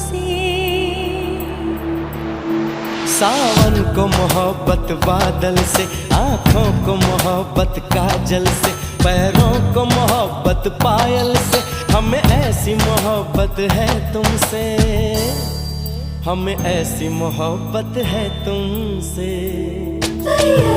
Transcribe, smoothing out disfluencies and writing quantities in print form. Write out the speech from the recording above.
तुमसे। सावन को मोहब्बत बादल से, आँखों को मोहब्बत काजल से, पैरों को मोहब्बत पायल से, हमें ऐसी मोहब्बत है तुमसे, हमें ऐसी मोहब्बत है तुमसे।